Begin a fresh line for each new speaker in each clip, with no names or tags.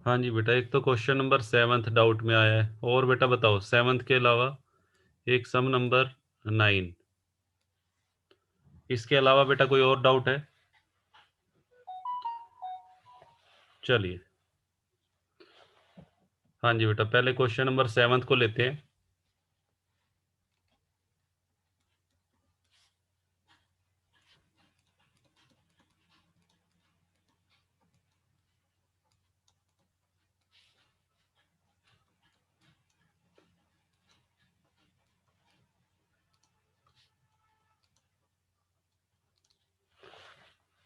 हाँ जी बेटा, एक तो क्वेश्चन नंबर 7th डाउट में आया है, और बेटा बताओ 7th के अलावा एक सम नंबर 9, इसके अलावा बेटा कोई और डाउट है? चलिए, हाँ जी बेटा, पहले क्वेश्चन नंबर 7th को लेते हैं।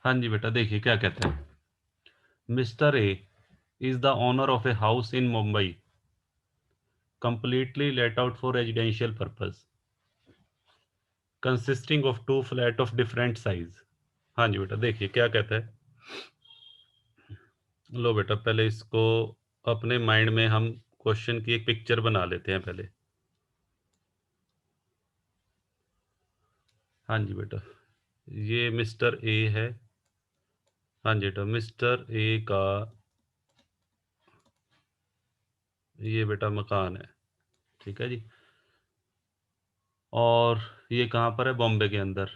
हाँ जी बेटा, देखिए क्या कहते हैं। Mister A is the owner of a house in Mumbai, completely let out for residential purpose, consisting of two flat of different size। हाँ जी बेटा, देखिए क्या कहता है। लो बेटा, पहले इसको अपने माइंड में हम क्वेश्चन की एक पिक्चर बना लेते हैं पहले। हाँ जी बेटा, ये मिस्टर ए है। हाँ जी बेटा, मिस्टर ए का ये बेटा मकान है, ठीक है जी। और ये कहाँ पर है? बॉम्बे के अंदर,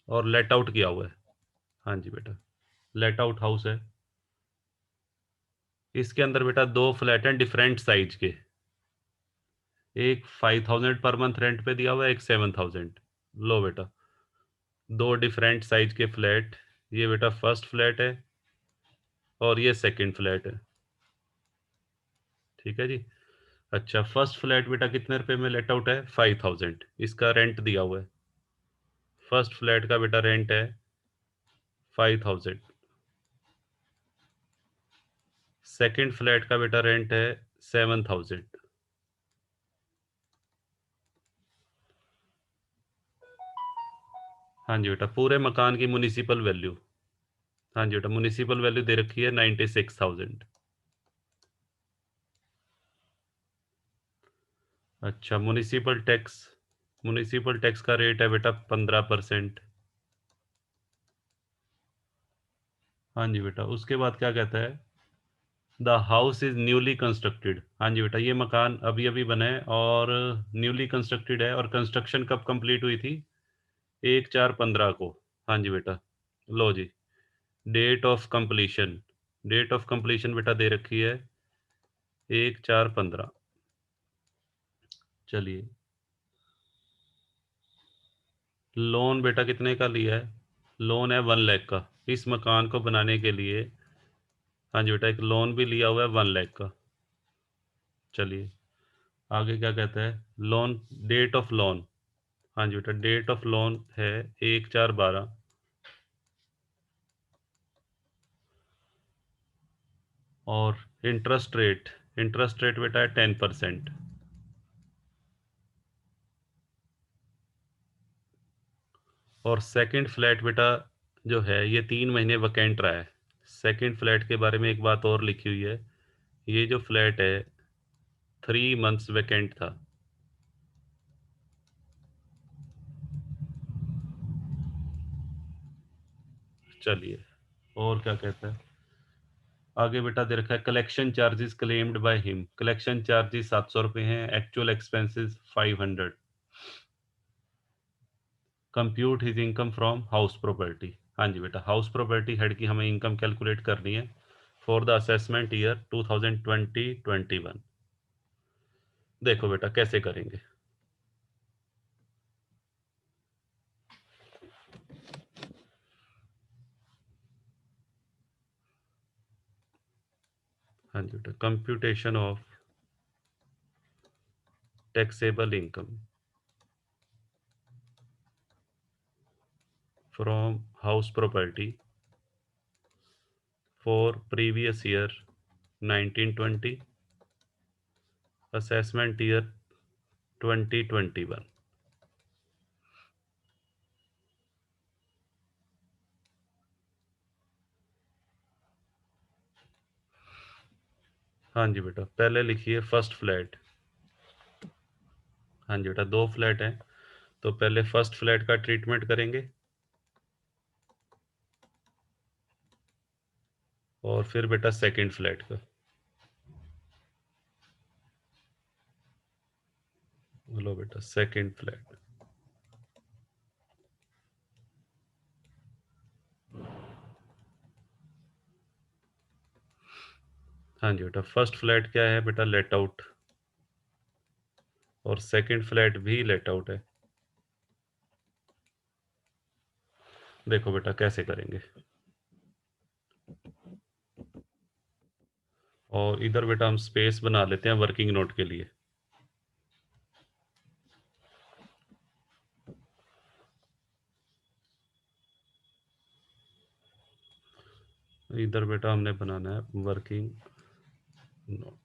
और लेट आउट किया हुआ है। हाँ जी बेटा, लेट आउट हाउस है। इसके अंदर बेटा दो फ्लैट हैं डिफरेंट साइज के। एक 5,000 पर मंथ रेंट पे दिया हुआ है, एक 7,000। लो बेटा, दो डिफरेंट साइज के फ्लैट, ये बेटा फर्स्ट फ्लैट है और ये सेकंड फ्लैट है, ठीक है जी। अच्छा, फर्स्ट फ्लैट बेटा कितने रुपए में लेट आउट है? 5,000, इसका रेंट दिया हुआ है। फर्स्ट फ्लैट का बेटा रेंट है 5,000। सेकंड फ्लैट का बेटा रेंट है 7,000। हाँ जी बेटा, पूरे मकान की म्युनिसिपल वैल्यू, हाँ जी बेटा, म्युनिसिपल वैल्यू दे रखी है 96,000। अच्छा, म्युनिसिपल टैक्स का रेट है बेटा 15%। हाँ जी बेटा, उसके बाद क्या कहता है? The house is newly constructed. हाँ जी बेटा, ये मकान अभी अभी बना है और न्यूली कंस्ट्रक्टेड है। और कंस्ट्रक्शन कब कंप्लीट हुई थी? 1/4/15 को। हाँ जी बेटा, लो जी, date of completion, date of completion बेटा दे रखी है 1/4/15। चलिए, लोन बेटा कितने का लिया है? लोन है 1 लाख का इस मकान को बनाने के लिए। हाँ जी बेटा, एक लोन भी लिया हुआ है 1 लाख का। चलिए, आगे क्या कहता है? लोन, डेट ऑफ लोन, हाँ जी बेटा, डेट ऑफ लोन है 1/4/12। और इंटरेस्ट रेट बेटा है 10%। और सेकंड फ्लैट बेटा जो है ये 3 महीने वैकेंट रहा है। सेकंड फ्लैट के बारे में एक बात और लिखी हुई है, ये जो फ्लैट है 3 मंथ्स वैकेंट था। चलिए, और क्या कहता है? आगे बेटा दे रखा है collection charges claimed by him. Collection charges 700 रुपये हैं, actual expenses 500। Compute his income from house property. हाँ जी बेटा, हाउस प्रॉपर्टी हेड की हमें इनकम कैलकुलेट करनी है फॉर द असेसमेंट ईयर 2020-21। देखो बेटा कैसे करेंगे। हाँ जी बेटा, computation of taxable income from house property for previous year 1920, assessment year 2021। हाँ जी बेटा, पहले लिखिए फर्स्ट फ्लैट। हाँ जी बेटा, दो फ्लैट हैं, तो पहले फर्स्ट फ्लैट का ट्रीटमेंट करेंगे और फिर बेटा सेकंड फ्लैट का। लो बेटा सेकंड फ्लैट। हाँ जी बेटा, फर्स्ट फ्लैट क्या है बेटा, लेट आउट, और सेकंड फ्लैट भी लेट आउट है। देखो बेटा कैसे करेंगे, और इधर बेटा हम स्पेस बना लेते हैं वर्किंग नोट के लिए। इधर बेटा हमने बनाना है वर्किंग नोट।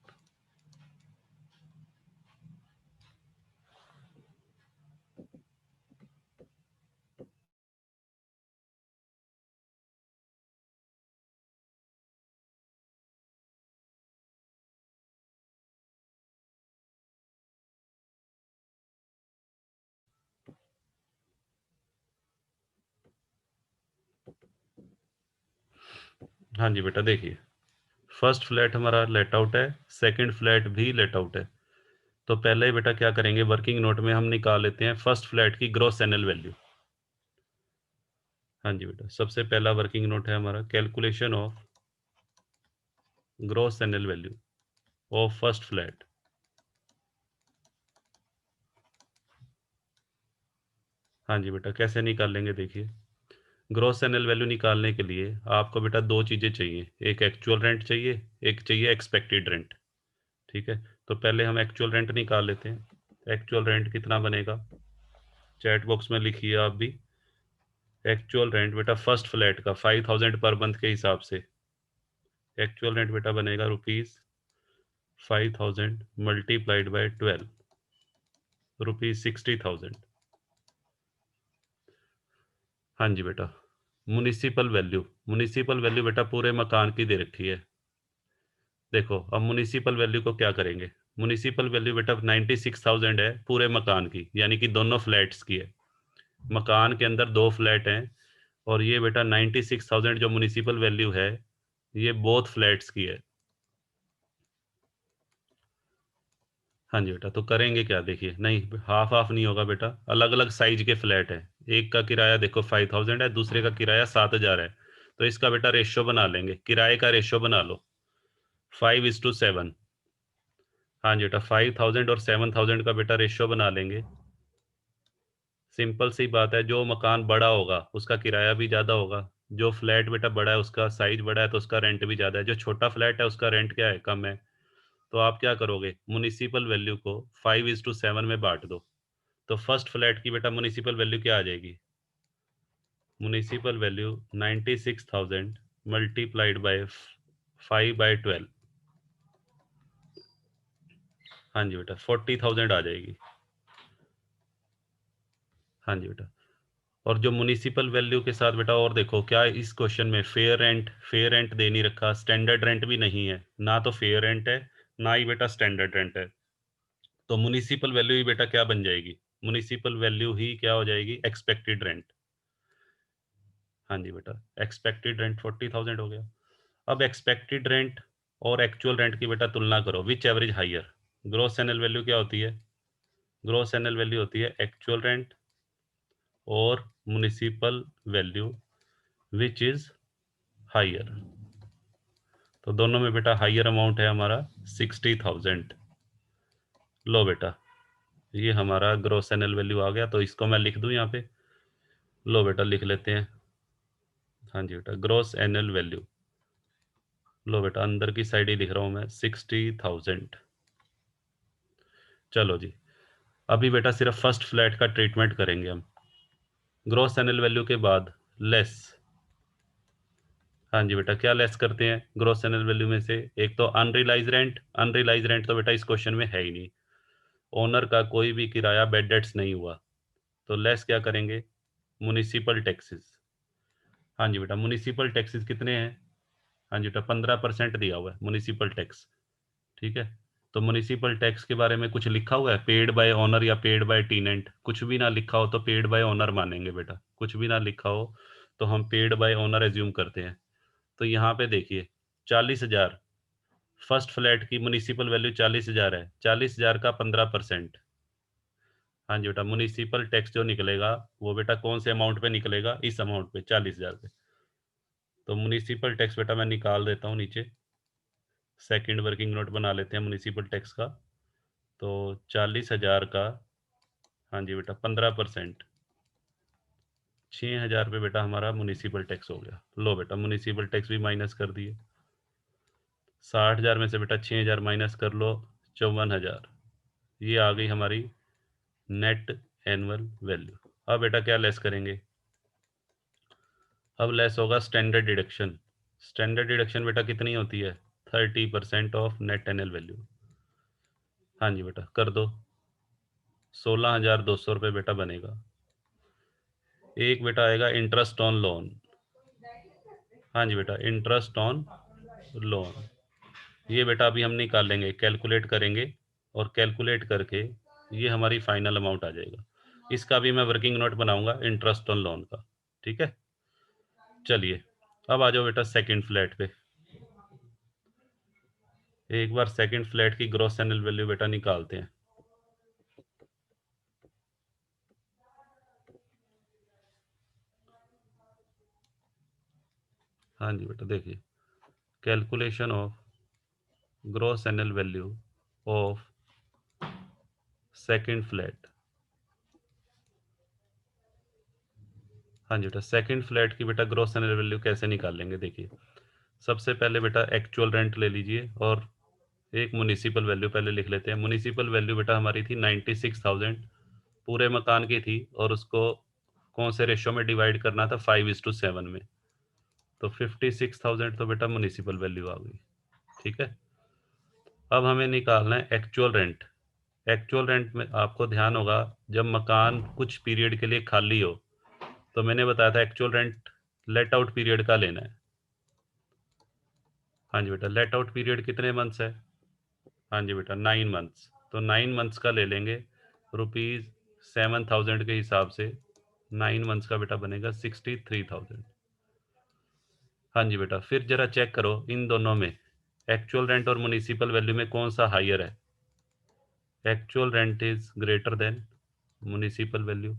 हाँ जी बेटा देखिए, फर्स्ट फ्लैट हमारा लेट आउट है, सेकंड फ्लैट भी लेट आउट है। तो पहले ही बेटा क्या करेंगे, वर्किंग नोट में हम निकाल लेते हैं फर्स्ट फ्लैट की ग्रॉस एनल वैल्यू। हाँ जी बेटा, सबसे पहला वर्किंग नोट है हमारा calculation of gross annual value of first flat. हाँ जी बेटा, कैसे निकाल लेंगे देखिए, ग्रॉस एनल वैल्यू निकालने के लिए आपको बेटा दो चीज़ें चाहिए, एक एक्चुअल रेंट चाहिए, एक चाहिए एक्सपेक्टेड रेंट। ठीक है, तो पहले हम एक्चुअल रेंट निकाल लेते हैं। एक्चुअल रेंट कितना बनेगा, चैट बॉक्स में लिखिए आप भी। एक्चुअल रेंट बेटा फर्स्ट फ्लैट का 5000 पर मंथ के हिसाब से, एक्चुअल रेंट बेटा बनेगा ₹5000 मल्टीप्लाइड बाय 12, ₹60,000। हाँ जी बेटा, म्युनिसिपल वैल्यू बेटा पूरे मकान की दे रखी है। देखो अब म्युनिसिपल वैल्यू को क्या करेंगे, म्युनिसिपल वैल्यू बेटा 96,000 है पूरे मकान की, यानी कि दोनों फ्लैट्स की है। मकान के अंदर दो फ्लैट हैं, और ये बेटा 96,000 जो म्युनिसिपल वैल्यू है, ये बोथ फ्लैट्स की है। हाँ जी बेटा, तो करेंगे क्या देखिए, नहीं हाफ हाफ नहीं होगा बेटा, अलग अलग साइज के फ्लैट है। एक का किराया देखो 5000 है, दूसरे का किराया 7000 है। तो इसका बेटा रेशियो बना लेंगे, किराए का रेशियो बना लो, 5:7। हाँ जी बेटा, 5000 और 7000 का बेटा रेशियो बना लेंगे। सिंपल सी बात है, जो मकान बड़ा होगा उसका किराया भी ज़्यादा होगा। जो फ्लैट बेटा बड़ा है उसका साइज बड़ा है, तो उसका रेंट भी ज़्यादा है। जो छोटा फ्लैट है उसका रेंट क्या है, कम है। तो आप क्या करोगे, म्युनिसिपल वैल्यू को 5:7 में बांट दो। तो फर्स्ट फ्लैट की बेटा म्युनिसिपल वैल्यू क्या आ जाएगी, म्युनिसिपल वैल्यू 96,000 मल्टीप्लाइड बाय 5/12। हाँ जी बेटा, 40,000 आ जाएगी। हाँ जी बेटा, और जो म्युनिसिपल वैल्यू के साथ बेटा और देखो क्या इस क्वेश्चन में फेयर रेंट दे नहीं रखा, स्टैंडर्ड रेंट भी नहीं है, ना तो फेयर रेंट है, ना ही बेटा स्टैंडर्ड रेंट है। तो म्युनिसिपल वैल्यू ही बेटा क्या बन जाएगी, म्युनिसिपल वैल्यू ही क्या हो जाएगी, एक्सपेक्टेड रेंट। हाँ जी बेटा, एक्सपेक्टेड रेंट 40,000 हो गया। अब एक्सपेक्टेड रेंट और एक्चुअल रेंट की बेटा तुलना करो, which average higher. Gross annual value क्या होती है, ग्रॉस एनल वैल्यू होती है एक्चुअल रेंट और municipal value which is higher. तो दोनों में बेटा हाइयर अमाउंट है हमारा 60,000। लो बेटा, ये हमारा ग्रॉस एनल वैल्यू आ गया, तो इसको मैं लिख दूं यहाँ पे। लो बेटा लिख लेते हैं। हाँ जी बेटा, ग्रॉस एनल वैल्यू, लो बेटा अंदर की साइड ही लिख रहा हूँ मैं, 60,000। चलो जी, अभी बेटा सिर्फ फर्स्ट फ्लैट का ट्रीटमेंट करेंगे हम। ग्रॉस एनल वैल्यू के बाद लेस। हाँ जी बेटा, क्या लेस करते हैं ग्रॉस एनल वैल्यू में से, एक तो अनरियलाइज रेंट, अनरियलाइज रेंट तो बेटा इस क्वेश्चन में है ही नहीं, ओनर का कोई भी किराया बेड डेट्स नहीं हुआ। तो लेस क्या करेंगे, म्युनिसिपल टैक्सेस। हाँ जी बेटा, म्युनिसिपल टैक्सेस कितने हैं, हाँ जी बेटा 15% दिया हुआ है म्युनिसिपल टैक्स। ठीक है, तो म्युनिसिपल टैक्स के बारे में कुछ लिखा हुआ है, पेड बाय ओनर या पेड बाय टीनेंट, कुछ भी ना लिखा हो तो पेड बाय ओनर मानेंगे बेटा, कुछ भी ना लिखा हो तो हम पेड बाय ओनर एज्यूम करते हैं। तो यहाँ पे देखिए 40,000, फर्स्ट फ्लैट की म्युनिसिपल वैल्यू 40,000 है, 40,000 का 15%, हाँ जी बेटा, म्युनिसिपल टैक्स जो निकलेगा वो बेटा कौन से अमाउंट पे निकलेगा, इस अमाउंट पे 40,000 पे। तो म्युनिसिपल टैक्स बेटा मैं निकाल देता हूँ नीचे, सेकंड वर्किंग नोट बना लेते हैं म्युनिसिपल टैक्स का। तो 40,000 का, हाँ जी बेटा, 15%, 6,000 पे बेटा हमारा म्युनिसिपल टैक्स हो गया। लो बेटा, म्युनिसिपल टैक्स भी माइनस कर दिए। 60,000 में से बेटा 6,000 माइनस कर लो, 54,000। ये आ गई हमारी नेट एनुअल वैल्यू। अब बेटा क्या लेस करेंगे, अब लेस होगा स्टैंडर्ड डिडक्शन। स्टैंडर्ड डिडक्शन बेटा कितनी होती है, 30% ऑफ नेट एनुअल वैल्यू। हाँ जी बेटा, कर दो, 16,200 रुपये बेटा बनेगा। एक बेटा आएगा इंटरेस्ट ऑन लोन। हाँ जी बेटा, इंटरेस्ट ऑन लोन, ये बेटा अभी हम निकाल लेंगे, कैलकुलेट करेंगे, और कैलकुलेट करके ये हमारी फाइनल अमाउंट आ जाएगा। इसका भी मैं वर्किंग नोट बनाऊंगा इंटरेस्ट ऑन लोन का, ठीक है। चलिए, अब आ जाओ बेटा सेकंड फ्लैट पे। एक बार सेकंड फ्लैट की ग्रॉस एनुअल वैल्यू बेटा निकालते हैं। हाँ जी बेटा, देखिए, calculation of gross annual value of second flat. हाँ जी बेटा, सेकंड फ्लैट की बेटा ग्रॉस एनुअल वैल्यू कैसे निकालेंगे, देखिए। सबसे पहले बेटा एक्चुअल रेंट ले लीजिए, और एक म्युनिसिपल वैल्यू पहले लिख लेते हैं। म्युनिसिपल वैल्यू बेटा हमारी थी 96,000, पूरे मकान की थी, और उसको कौन से रेशो में डिवाइड करना था, 5:7 में। तो 56,000 तो बेटा म्युनिसिपल वैल्यू आ गई, ठीक है। अब हमें निकालना है एक्चुअल रेंट। एक्चुअल रेंट में आपको ध्यान होगा, जब मकान कुछ पीरियड के लिए खाली हो, तो मैंने बताया था actual rent let out period का लेना है। हाँ जी बेटा, लेट आउट पीरियड कितने मंथ्स है, हाँ जी बेटा 9 मंथ्स। तो 9 मंथ्स का ले लेंगे, ₹7,000 के हिसाब से 9 मंथ्स का बेटा बनेगा 63,000। हाँ जी बेटा, फिर जरा चेक करो इन दोनों में, एक्चुअल रेंट और म्युनिसिपल वैल्यू में कौन सा हाइयर है। Actual rent is greater than municipal value,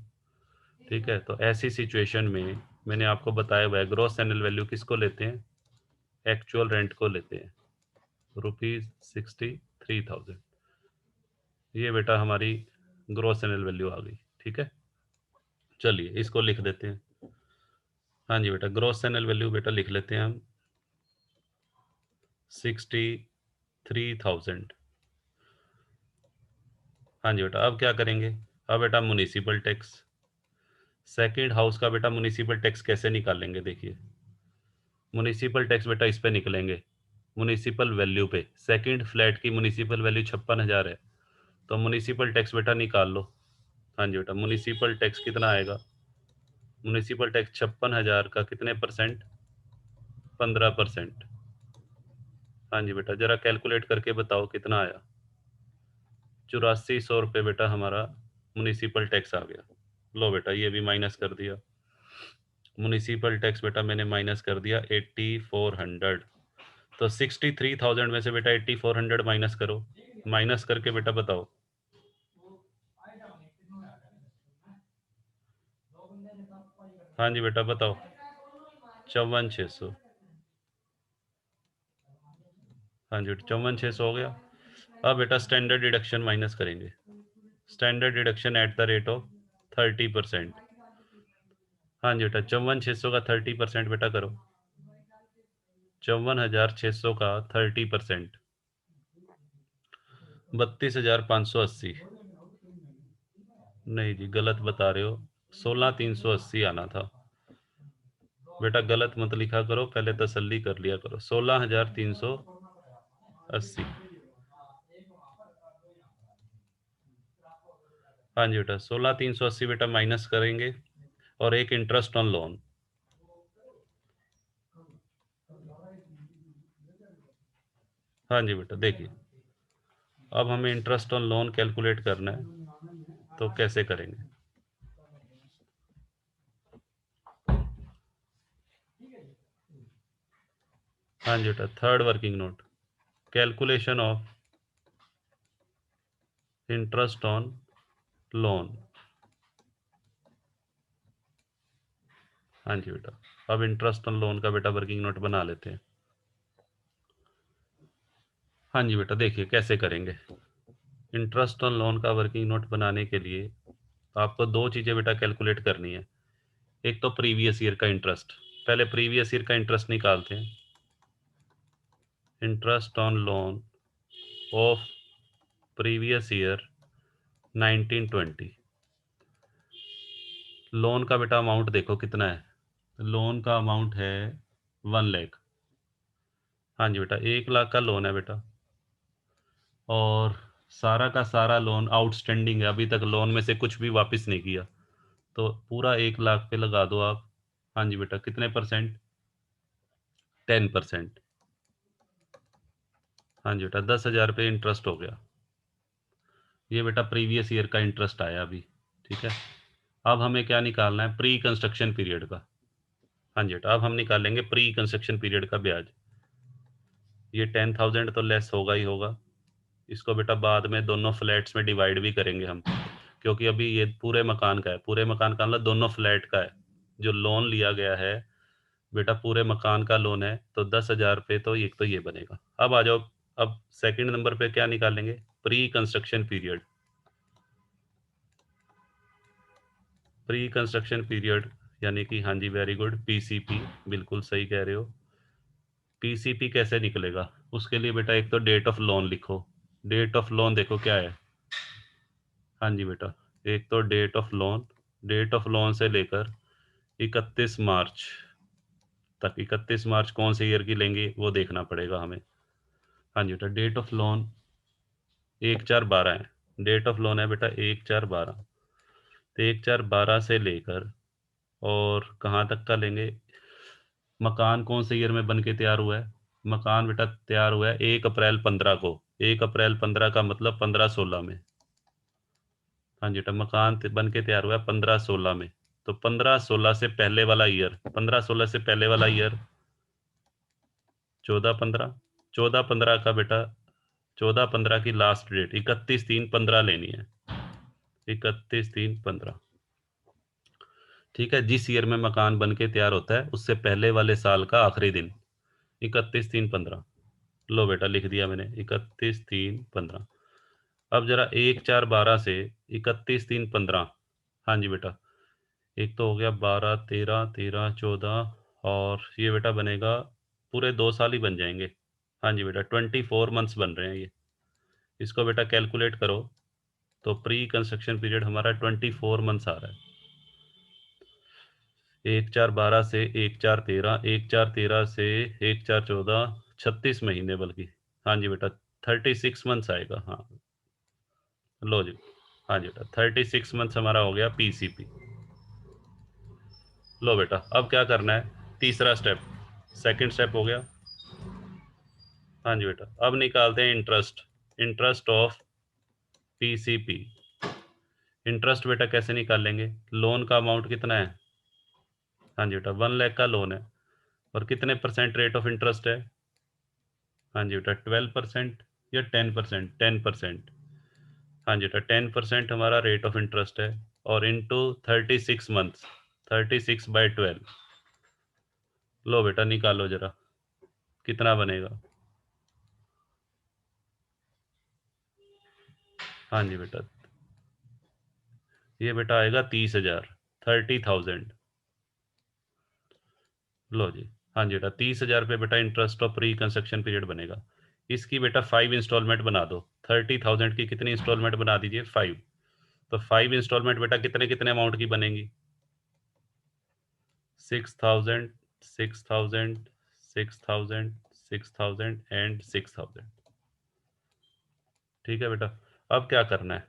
ठीक है। तो ऐसी सिचुएशन में मैंने आपको बताया हुआ है, ग्रॉस एनुअल वैल्यू किसको लेते हैं, एक्चुअल रेंट को लेते हैं, ₹63,000। ये बेटा हमारी ग्रॉस एनुअल वैल्यू आ गई, ठीक है। चलिए इसको लिख देते हैं। हाँ जी बेटा, ग्रॉस एनुअल वैल्यू बेटा लिख लेते हैं हम, 63,000। हाँ जी बेटा, अब क्या करेंगे, अब बेटा म्युनिसिपल टैक्स, सेकंड हाउस का बेटा म्युनिसिपल टैक्स कैसे निकालेंगे, देखिए। म्युनिसिपल टैक्स बेटा इस पे निकलेंगे, म्युनिसिपल वैल्यू पे। सेकंड फ्लैट की म्युनिसिपल वैल्यू 56,000 है, तो म्युनिसिपल टैक्स बेटा निकाल लो। हाँ जी बेटा, म्युनिसिपल टैक्स कितना आएगा, म्युनिसिपल टैक्स 56,000 का कितने परसेंट, 15%। हाँ जी बेटा, जरा कैलकुलेट करके बताओ कितना आया, 8400 रुपये बेटा हमारा म्युनिसिपल टैक्स आ गया। लो बेटा, ये भी माइनस कर दिया, म्युनिसिपल टैक्स बेटा मैंने माइनस कर दिया 8400। तो 63,000 में से बेटा 8400 माइनस करो, माइनस करके बेटा बताओ। हाँ जी बेटा बताओ, 54,600। हाँ जी, 54,600 हो गया। अब बेटा स्टैंडर्ड डिडक्शन माइनस करेंगे, standard deduction at the rate of 30%। हाँ जी बेटा, 54,600 का 30% बेटा करो, 54,600 का 30%, 32,580। नहीं जी, गलत बता रहे हो, 16,380 आना था बेटा। गलत मत लिखा करो, पहले तसल्ली कर लिया करो, 16,380। हाँ जी बेटा, 16,380 बेटा माइनस करेंगे, और एक इंटरेस्ट ऑन लोन। हाँ जी बेटा, देखिए, अब हमें इंटरेस्ट ऑन लोन कैलकुलेट करना है, तो कैसे करेंगे। हाँ जी बेटा, third working note, calculation of interest on loan. हाँ जी बेटा, अब इंटरेस्ट ऑन लोन का बेटा वर्किंग नोट बना लेते हैं। हाँ जी बेटा, देखिए कैसे करेंगे। इंटरेस्ट ऑन लोन का वर्किंग नोट बनाने के लिए आपको दो चीज़ें बेटा कैलकुलेट करनी है। एक तो प्रीवियस ईयर का इंटरेस्ट, पहले प्रीवियस ईयर का इंटरेस्ट निकालते हैं। Interest on loan of previous year 1920। Loan का बेटा अमाउंट देखो कितना है। लोन का अमाउंट है 1 लाख। हाँ जी बेटा, 1 लाख का लोन है बेटा, और सारा का सारा लोन आउटस्टैंडिंग है, अभी तक लोन में से कुछ भी वापस नहीं किया, तो पूरा 1 लाख पे लगा दो आप। हाँ जी बेटा, कितने परसेंट? 10%। हाँ जी बेटा, 10,000 पे इंटरेस्ट हो गया। ये बेटा प्रीवियस ईयर का इंटरेस्ट आया अभी। ठीक है, अब हमें क्या निकालना है? प्री कंस्ट्रक्शन पीरियड का। हाँ जी बेटा, अब हम निकालेंगे प्री कंस्ट्रक्शन पीरियड का ब्याज। ये 10,000 तो लेस होगा ही होगा। इसको बेटा बाद में दोनों फ्लैट्स में डिवाइड भी करेंगे हम, क्योंकि अभी ये पूरे मकान का है। पूरे मकान का मतलब दोनों फ्लैट का है। जो लोन लिया गया है बेटा, पूरे मकान का लोन है, तो 10,000 पे तो एक तो ये बनेगा। अब आ जाओ, अब सेकंड नंबर पे क्या निकालेंगे? Pre construction period. Pre construction period यानी कि, हाँ जी वेरी गुड, पीसीपी, बिल्कुल सही कह रहे हो। पीसीपी कैसे निकलेगा? उसके लिए बेटा एक तो डेट ऑफ लोन लिखो। डेट ऑफ लोन देखो क्या है। हाँ जी बेटा, एक तो date of loan, date of loan से लेकर 31 मार्च तक। 31 मार्च कौन से ईयर की लेंगे वो देखना पड़ेगा हमें। हाँ जी बेटा, डेट ऑफ लोन 1/4/12 है। डेट ऑफ लोन है बेटा 1/4/12। तो 1/4/12 से लेकर और कहाँ तक का लेंगे? मकान कौन से ईयर में बन के तैयार हुआ है? मकान बेटा तैयार हुआ है 1 अप्रैल 15 को। 1 अप्रैल 15 का मतलब 15-16 में। हाँ जी बेटा, मकान बन के तैयार हुआ है 15-16 में। तो 15-16 से पहले वाला ईयर, 15-16 से पहले वाला ईयर 14-15। 14-15 का बेटा, 14-15 की लास्ट डेट 31/3/15 लेनी है। 31/3/15। ठीक है, जिस ईयर में मकान बन के तैयार होता है उससे पहले वाले साल का आखिरी दिन 31/3/15। लो बेटा, लिख दिया मैंने 31/3/15। अब जरा 1/4/12 से 31/3/15। हाँ जी बेटा, एक तो हो गया 12, 13, 13, 14, और ये बेटा बनेगा पूरे 2 साल ही बन जाएंगे। हाँ जी बेटा, 24 मंथ्स बन रहे हैं ये। इसको बेटा कैलकुलेट करो, तो प्री कंस्ट्रक्शन पीरियड हमारा 24 मंथ्स आ रहा है। 1/4/12 से 1/4/13, 1/4/13 से 1/4/14, 36 महीने बल्कि। हाँ जी बेटा, 36 मंथ्स आएगा। हाँ, लो जी। हाँ जी बेटा, 36 मंथ्स हमारा हो गया पीसीपी। लो बेटा, अब क्या करना है? तीसरा स्टेप, सेकंड स्टेप हो गया। हाँ जी बेटा, अब निकालते हैं interest. Interest of PCP. Interest बेटा कैसे निकाल लेंगे? लोन का अमाउंट कितना है? हाँ जी बेटा, 1 लाख का लोन है, और कितने परसेंट रेट ऑफ इंटरेस्ट है? हाँ जी बेटा, 12% या 10%? 10%। हाँ जी बेटा, 10% हमारा रेट ऑफ इंटरेस्ट है, और इंटू 36 मंथ्स, 36/12। लो बेटा, निकालो जरा, कितना बनेगा? हाँ जी बेटा, ये बेटा आएगा 30,000, 30,000। लो जी। हाँ जी बेटा, 30,000 पे बेटा interest of pre construction period बनेगा। इसकी बेटा 5 इंस्टॉलमेंट बना दो। 30,000 की कितनी इंस्टॉलमेंट बना दीजिए? 5। तो 5 इंस्टॉलमेंट बेटा कितने कितने अमाउंट की बनेंगी? 6,000, 6,000, 6,000, 6,000 एंड 6,000। ठीक है बेटा, अब क्या करना है?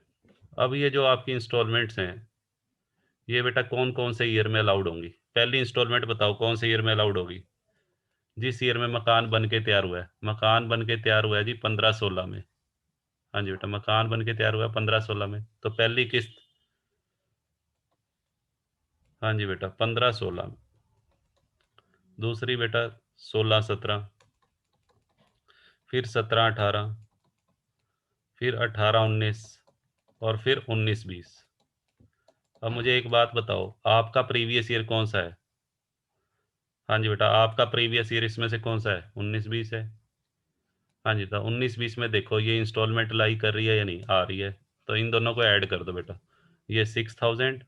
अब ये जो आपकी इंस्टॉलमेंट्स हैं, ये बेटा कौन कौन से ईयर में अलाउड होंगी? पहली इंस्टॉलमेंट बताओ कौन से ईयर में अलाउड होगी? जिस ईयर में मकान बन के तैयार हुआ है। मकान बन के तैयार हुआ है जी 15-16 में। हाँ जी बेटा, मकान बन के तैयार हुआ है 15-16 में, तो पहली किस्त। हाँ जी बेटा, 15-16 में। दूसरी बेटा 16-17, फिर 17-18, फिर 18-19, और फिर 19-20। अब मुझे एक बात बताओ, आपका प्रीवियस ईयर कौन सा है? हाँ जी बेटा, आपका प्रीवियस ईयर इसमें से कौन सा है? 19-20 है। हाँ जी, तो 19-20 में देखो ये इंस्टॉलमेंट लाई कर रही है या नहीं आ रही है, तो इन दोनों को ऐड कर दो बेटा। ये 6000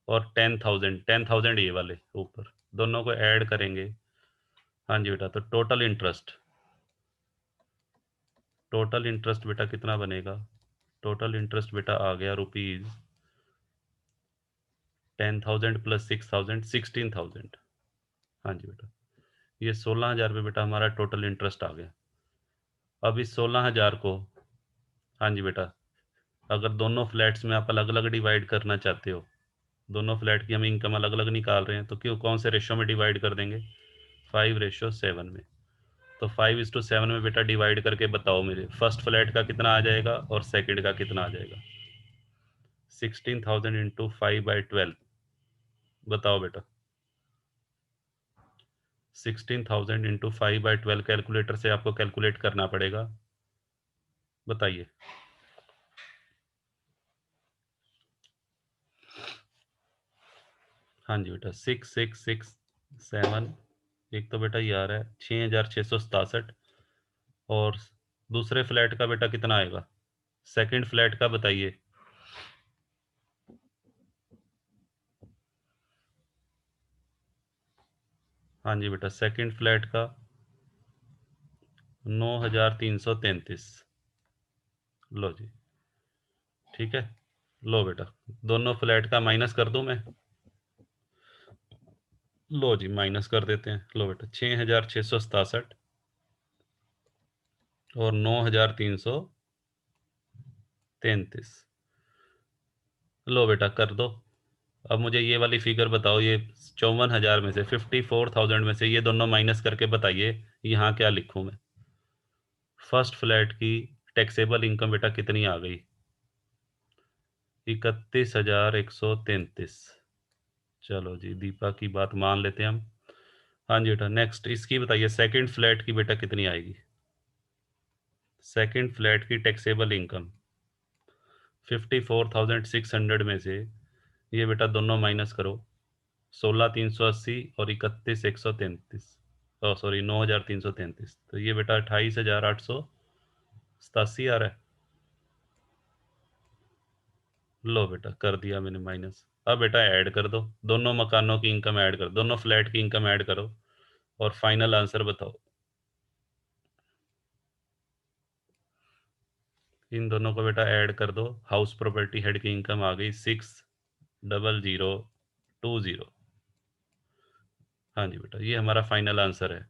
और 10,000, 10,000 ये वाले ऊपर, दोनों को ऐड करेंगे। हाँ जी बेटा, तो टोटल इंटरेस्ट बेटा कितना बनेगा? टोटल इंटरेस्ट बेटा आ गया रुपीज 10,000 प्लस 6,000, 16,000। हाँ जी बेटा, ये 16,000 रुपये बेटा हमारा टोटल इंटरेस्ट आ गया। अब इस 16,000 को, हाँ जी बेटा, अगर दोनों फ्लैट्स में आप अलग अलग डिवाइड करना चाहते हो, दोनों फ्लैट की हम इनकम अलग अलग निकाल रहे हैं, तो क्यों कौन से रेशो में डिवाइड कर देंगे? 5:7 में। तो 5:7 में बेटा डिवाइड करके बताओ मेरे फर्स्ट फ्लैट का कितना आ जाएगा और सेकंड का कितना आ जाएगा? 16,000 इंटू 5/12, बताओ बेटा। 16,000 इंटू 5/12 कैलकुलेटर से आपको कैलकुलेट करना पड़ेगा, बताइए। हाँ जी बेटा, 6,667, एक तो बेटा ये आ रहा है 6,667, और दूसरे फ्लैट का बेटा कितना आएगा? सेकंड फ्लैट का बताइए। हाँ जी बेटा, सेकंड फ्लैट का 9,333। लो जी, ठीक है। लो बेटा, दोनों फ्लैट का माइनस कर दूं मैं? लो जी, माइनस कर देते हैं। लो बेटा, 6,667 और 9,333। लो बेटा कर दो। अब मुझे ये वाली फिगर बताओ, ये 54,000 में से, 54,000 में से ये दोनों माइनस करके बताइए यहाँ क्या लिखूं मैं? फर्स्ट फ्लैट की टैक्सेबल इनकम बेटा कितनी आ गई? 31,133। चलो जी, दीपा की बात मान लेते हैं हम। हाँ जी बेटा, नेक्स्ट इसकी बताइए, सेकंड फ्लैट की बेटा कितनी आएगी? सेकंड फ्लैट की टैक्सेबल इनकम 54,600 में से ये बेटा दोनों माइनस करो, 16,380 और 31,133, सॉरी 9,333, तो ये बेटा 28,887 आ रहा है। लो बेटा, कर दिया मैंने माइनस। अब बेटा ऐड कर दो, दोनों मकानों की इनकम ऐड करो, दोनों फ्लैट की इनकम ऐड करो, और फाइनल आंसर बताओ। इन दोनों को बेटा ऐड कर दो, हाउस प्रॉपर्टी हेड की इनकम आ गई 6,00,20। हाँ जी बेटा, ये हमारा फाइनल आंसर है।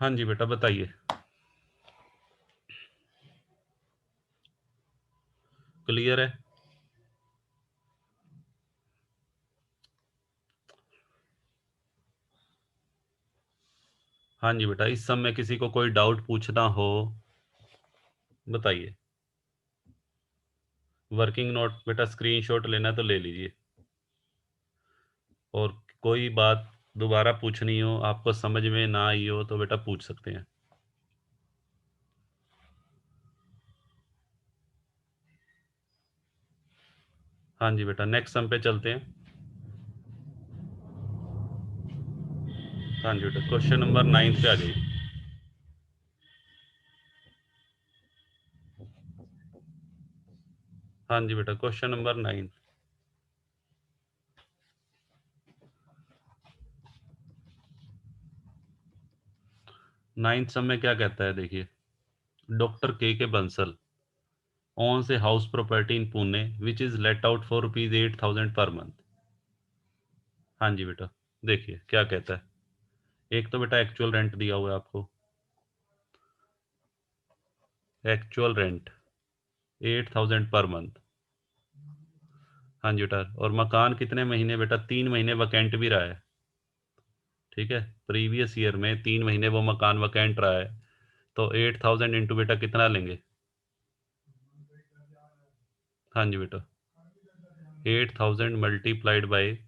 हाँ जी बेटा, बताइए। क्लियर है? हाँ जी बेटा, इस सब में किसी को कोई डाउट पूछना हो, बताइए। वर्किंग नोट बेटा स्क्रीनशॉट लेना तो ले लीजिए, और कोई बात दोबारा पूछनी हो, आपको समझ में ना आई हो, तो बेटा पूछ सकते हैं। हाँ जी बेटा, नेक्स्ट सम पे चलते हैं। हाँ जी बेटा, क्वेश्चन नंबर 9 पे आ जाइए। हाँ जी बेटा, क्वेश्चन नंबर 9। 9th सम में क्या कहता है, देखिए। डॉक्टर के Bansal owns a house property in Pune which is let out for rupees 8,000 per month। हाँ जी बेटा, देखिए क्या कहता है। एक तो बेटा एक्चुअल रेंट दिया हुआ है आपको, एक्चुअल रेंट 8,000 पर मंथ। हाँ जी बेटा, और मकान कितने महीने बेटा? 3 महीने वैकेंट भी रहा है, ठीक है। प्रीवियस ईयर में 3 महीने वो मकान वैकेंट रहा है, तो 8,000 इंटू बेटा कितना लेंगे? हाँ जी बेटा, 8,000 मल्टीप्लाइड बाई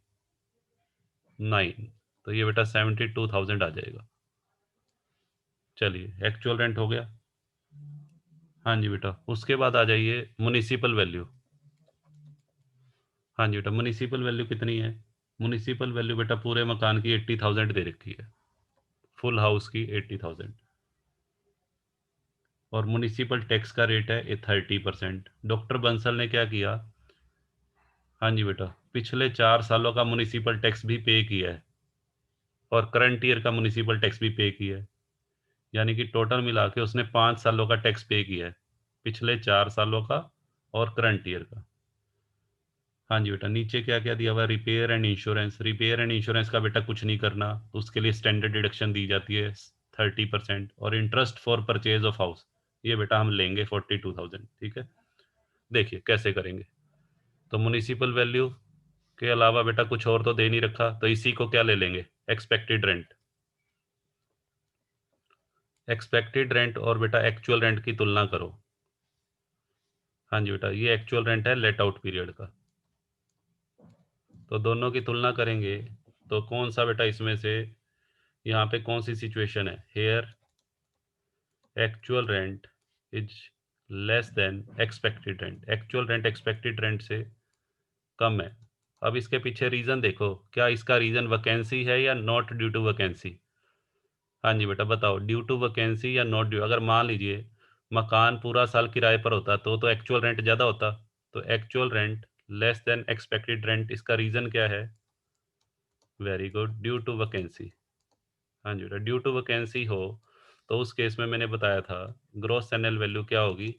9, तो ये बेटा 72,000 आ जाएगा। चलिए एक्चुअल रेंट हो गया। हाँ जी बेटा, उसके बाद आ जाइए म्युनिसिपल वैल्यू। हाँ जी बेटा, म्युनिसिपल वैल्यू कितनी है? म्युनिसिपल वैल्यू बेटा पूरे मकान की 80,000 दे रखी है, फुल हाउस की 80,000। और म्युनिसिपल टैक्स का रेट है 30%। डॉक्टर बंसल ने क्या किया? हाँ जी बेटा, पिछले 4 सालों का म्युनिसिपल टैक्स भी पे किया है और करंट ईयर का म्युनिसिपल टैक्स भी पे किया है। यानी कि टोटल मिला के उसने 5 सालों का टैक्स पे किया है, पिछले 4 सालों का और करंट ईयर का। हाँ जी बेटा, नीचे क्या क्या दिया हुआ है? Repair and insurance. Repair and insurance का बेटा कुछ नहीं करना, उसके लिए स्टैंडर्ड डिडक्शन दी जाती है 30%। और interest for purchase of house, ये बेटा हम लेंगे 42,000। ठीक है, देखिए कैसे करेंगे। तो म्युनिसिपल वैल्यू के अलावा बेटा कुछ और तो दे नहीं रखा, तो इसी को क्या ले लेंगे? Expected rent. एक्सपेक्टेड रेंट और बेटा एक्चुअल रेंट की तुलना करो। हाँ जी बेटा, ये एक्चुअल रेंट है लेट आउट पीरियड का। तो दोनों की तुलना करेंगे तो कौन सा बेटा इसमें से, यहाँ पे कौन सी सिचुएशन है? Here actual rent is less than expected rent. Actual rent expected rent से कम है। अब इसके पीछे रीज़न देखो, क्या इसका रीज़न वैकेंसी है या नॉट ड्यू टू वैकेंसी? हाँ जी बेटा बताओ, ड्यू टू वैकेंसी या नॉट ड्यू। अगर मान लीजिए मकान पूरा साल किराए पर होता तो एक्चुअल रेंट ज़्यादा होता। तो actual rent less than expected rent, इसका रीज़न क्या है? Very good, due to vacancy. हाँ जी बेटा, ड्यू टू वैकेंसी हो तो उस केस में मैंने बताया था ग्रॉस एनुअल वैल्यू क्या होगी?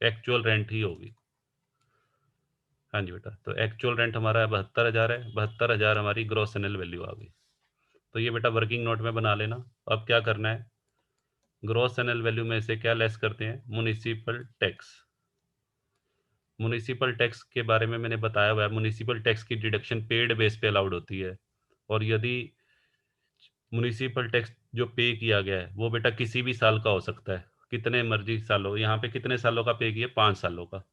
एक्चुअल रेंट ही होगी। हाँ जी बेटा, तो एक्चुअल रेंट हमारा 72,000 है, 72,000 हमारी ग्रॉस एनुअल वैल्यू आ गई। तो ये बेटा वर्किंग नोट में बना लेना। अब क्या करना है? ग्रॉस एनुअल वैल्यू में से क्या लेस करते हैं? Municipal tax. म्युनिसिपल टैक्स के बारे में मैंने बताया हुआ है, म्युनिसिपल टैक्स की डिडक्शन पेड बेस पे अलाउड होती है। और यदि म्युनिसिपल टैक्स जो पे किया गया है वो बेटा किसी भी साल का हो सकता है, कितने मर्जी सालों। यहाँ पे कितने सालों का पे किया? 5 सालों का।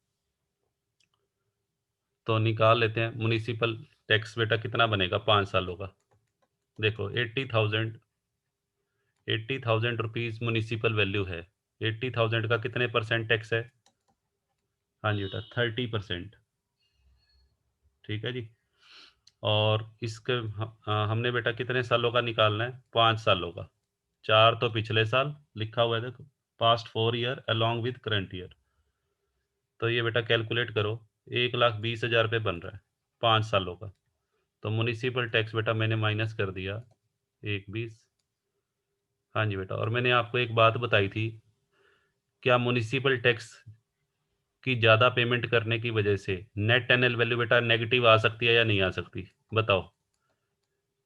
तो निकाल लेते हैं म्युनिसिपल टैक्स बेटा कितना बनेगा 5 सालों का। देखो 80,000, 80,000 रुपीज़ म्युनिसिपल वैल्यू है। 80,000 का कितने परसेंट टैक्स है? हाँ जी बेटा 30%। ठीक है जी। और इसके हमने बेटा कितने सालों का निकालना है? 5 सालों का। 4 तो पिछले साल लिखा हुआ है, देखो past 4 year along with current year. तो ये बेटा कैलकुलेट करो, 1,20,000 रुपये बन रहा है 5 सालों का। तो म्युनिसिपल टैक्स बेटा मैंने माइनस कर दिया 1,20। हाँ जी बेटा, और मैंने आपको एक बात बताई थी, क्या म्युनिसिपल टैक्स की ज़्यादा पेमेंट करने की वजह से नेट एनएल वैल्यू बेटा नेगेटिव आ सकती है या नहीं आ सकती? बताओ।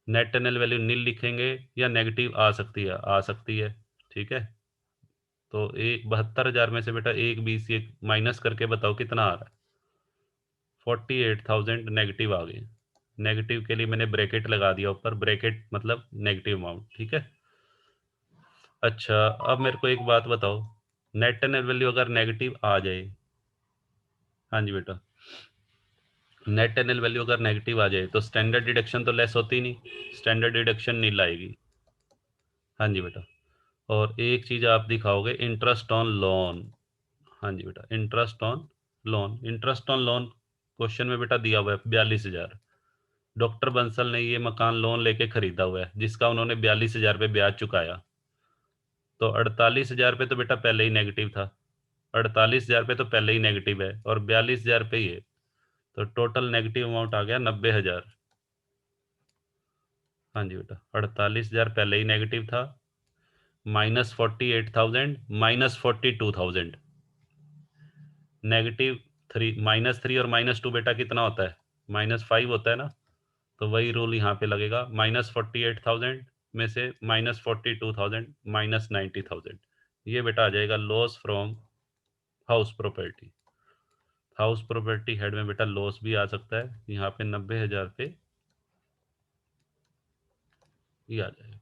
नेट एनएल वैल्यू नील लिखेंगे या नेगेटिव आ सकती है? आ सकती है। ठीक है, तो एक 72,000 में से बेटा 1,20 एक माइनस करके बताओ कितना आ रहा है? 48,000 नेगेटिव आ गई। नेगेटिव के लिए मैंने ब्रैकेट लगा दिया ऊपर, ब्रैकेट मतलब नेगेटिव अमाउंट। ठीक है, अच्छा अब मेरे को एक बात बताओ, नेट एनएल वैल्यू अगर नेगेटिव आ जाए, हाँ जी बेटा, नेट एनएल वैल्यू अगर नेगेटिव आ जाए तो स्टैंडर्ड डिडक्शन तो लेस होती नहीं, स्टैंडर्ड डिडक्शन नील आएगी। हाँ जी बेटा, और एक चीज़ आप दिखाओगे इंटरेस्ट ऑन लोन। हाँ जी बेटा, interest on loan. Interest on loan question में बेटा दिया हुआ है 42,000। डॉक्टर बंसल ने ये मकान लोन लेके खरीदा हुआ है जिसका उन्होंने 42,000 रुपये ब्याज चुकाया। तो 48,000 रुपये तो बेटा पहले ही नेगेटिव था, 48,000 रुपये तो पहले ही नेगेटिव है और 42,000 रुपये ये, तो टोटल नेगेटिव अमाउंट आ गया 90,000। हाँ जी बेटा, 48,000 पहले ही नेगेटिव था, -48,000 -42,000, -3 -3 और -2 बेटा कितना होता है? -5 होता है ना। तो वही रूल यहाँ पे लगेगा, -48,000 में से -42,000 -90,000, ये बेटा आ जाएगा loss from house property. House property head में बेटा लॉस भी आ सकता है, यहाँ पे 90,000 पे ये आ जाएगा।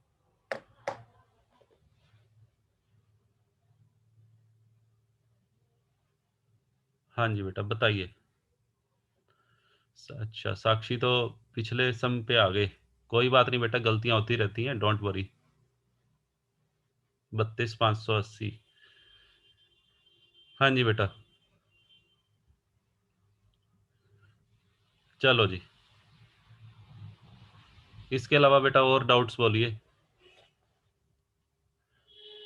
हाँ जी बेटा बताइए। अच्छा साक्षी तो पिछले सम पे आ गए। कोई बात नहीं बेटा, गलतियां होती रहती हैं, डोंट वरी। 32,580। हाँ जी बेटा। चलो जी, इसके अलावा बेटा और डाउट्स बोलिए।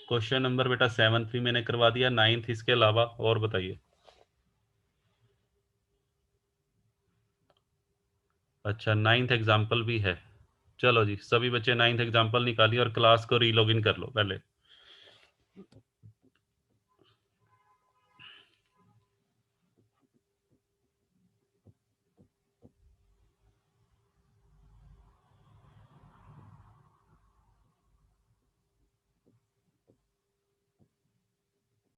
क्वेश्चन नंबर बेटा 7 भी मैंने करवा दिया, 9th इसके अलावा और बताइए। अच्छा, 9th एग्जाम्पल भी है। चलो जी, सभी बच्चे 9th एग्जाम्पल निकालिए और क्लास को रीलॉगिन कर लो पहले।